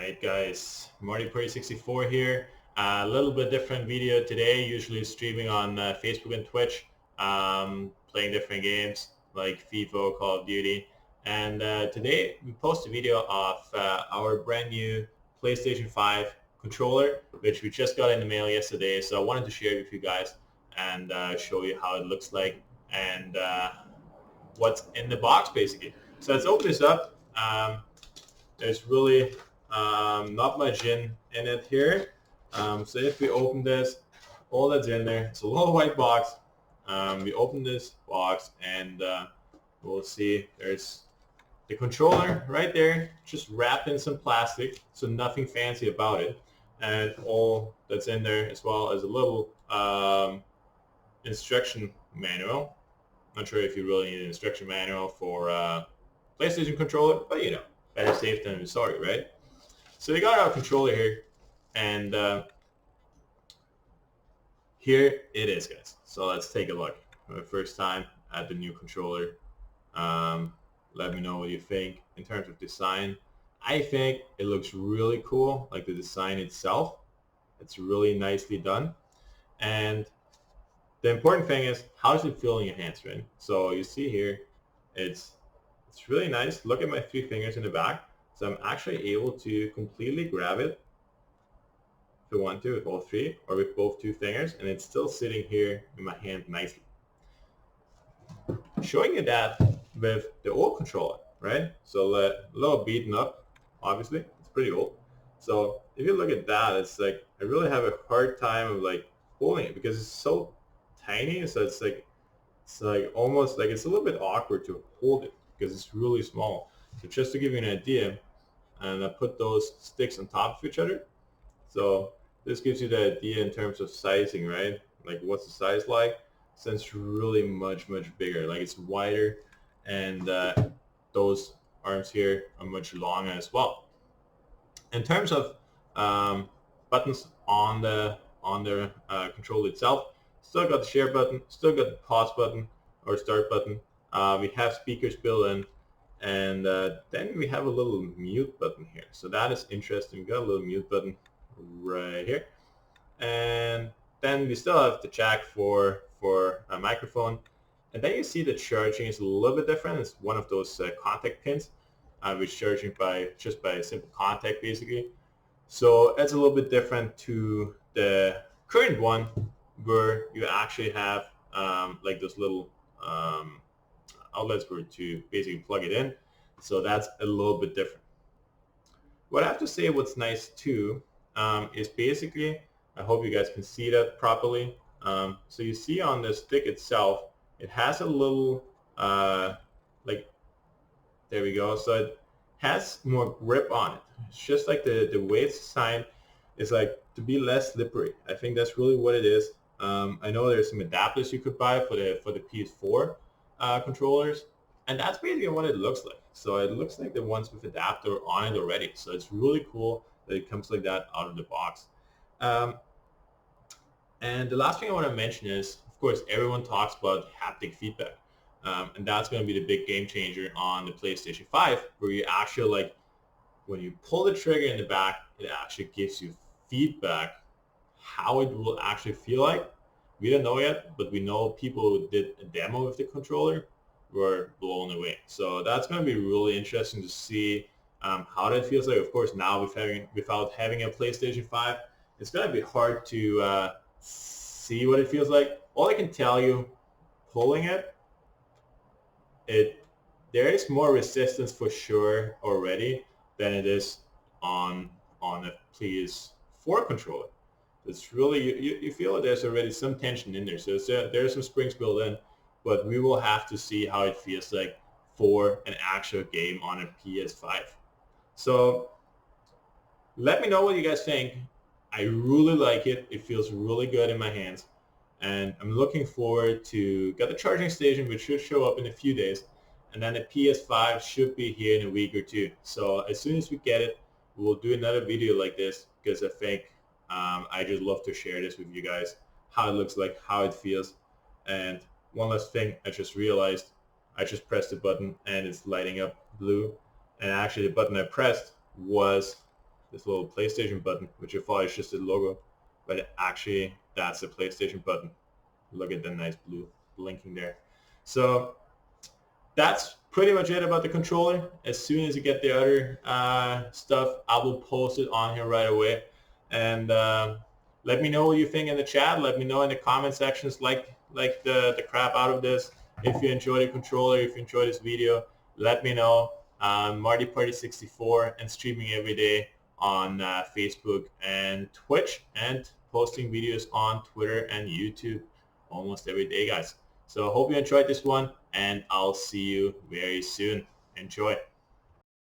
Alright guys, Marty Party 64 here. A little bit different video today, usually streaming on Facebook and Twitch, playing different games like FIFA, Call of Duty. And today we post a video of our brand new PlayStation 5 controller, which we just got in the mail yesterday. So I wanted to share it with you guys and show you how it looks like and what's in the box basically. So let's open this up. There's really not much in it here. So if we open this, all that's in there, it's a little white box. We open this box and we'll see there's the controller right there, just wrapped in some plastic, so nothing fancy about it. And all that's in there as well as a little instruction manual. Not sure if you really need an instruction manual for PlayStation controller, but you know, better safe than sorry, right? So we got our controller here, and here it is, guys. So let's take a look. For the first time at the new controller. Let me know what you think in terms of design. I think it looks really cool, like the design itself. It's really nicely done. And the important thing is, how does it feel in your hands, right? So you see here, it's really nice. Look at my 3 fingers in the back. So I'm actually able to completely grab it if I want to with all 3 or with both 2 fingers, and it's still sitting here in my hand nicely. Showing you that with the old controller, right? So a little beaten up, obviously. It's pretty old. So if you look at that, it's like I really have a hard time of like holding it because it's so tiny. So it's like almost like it's a little bit awkward to hold it because it's really small. So just to give you an idea, and I put those sticks on top of each other. So this gives you the idea in terms of sizing, right? Like what's the size like? So it's really much bigger. Like it's wider, and those arms here are much longer as well. In terms of buttons on the controller itself, still got the share button, still got the pause button or start button. We have speakers built in, and then we have a little mute button here. So that is interesting. We got a little mute button right here, and then we still have the jack for a microphone. And then you see the charging is a little bit different. It's one of those contact pins, which charging just by simple contact basically. So it's a little bit different to the current one, where you actually have like those little outlets for to basically plug it in. So that's a little bit different. What I have to say, what's nice too, is basically, I hope you guys can see that properly. So you see on the stick itself, it has a little, like, there we go. So it has more grip on it. It's just like the way it's designed is like to be less slippery. I think that's really what it is. I know there's some adapters you could buy for the PS4 controllers, and that's basically what it looks like. So it looks like the ones with adapter on it already. So it's really cool that it comes like that out of the box. And the last thing I want to mention is, of course, everyone talks about haptic feedback. And that's going to be the big game changer on the PlayStation 5, where you actually, like, when you pull the trigger in the back, it actually gives you feedback. How it will actually feel like, we don't know yet, but we know people who did a demo with the controller were blown away. So that's going to be really interesting to see how that feels like. Of course, now without having a PlayStation 5, it's going to be hard to see what it feels like. All I can tell you, pulling it, there is more resistance for sure already than it is on a PS4 controller. It's really, you feel that there's already some tension in there. So there's some springs built in, but we will have to see how it feels like for an actual game on a PS5. So let me know what you guys think. I really like it. It feels really good in my hands. And I'm looking forward to get the charging station, which should show up in a few days. And then the PS5 should be here in a week or 2. So as soon as we get it, we'll do another video like this, because I think I just love to share this with you guys, how it looks like, how it feels. And one last thing, I just realized I just pressed the button and it's lighting up blue. And actually the button I pressed was this little PlayStation button, which you thought is just a logo, but actually that's a PlayStation button. Look at the nice blue blinking there. So that's pretty much it about the controller. As soon as you get the other stuff, I will post it on here right away. And let me know what you think in the chat. Let me know in the comment sections, like the crap out of this. If you enjoy the controller, if you enjoy this video, let me know. Marty Party 64 and streaming every day on Facebook and Twitch, and posting videos on Twitter and YouTube almost every day, guys. So I hope you enjoyed this one, and I'll see you very soon. Enjoy.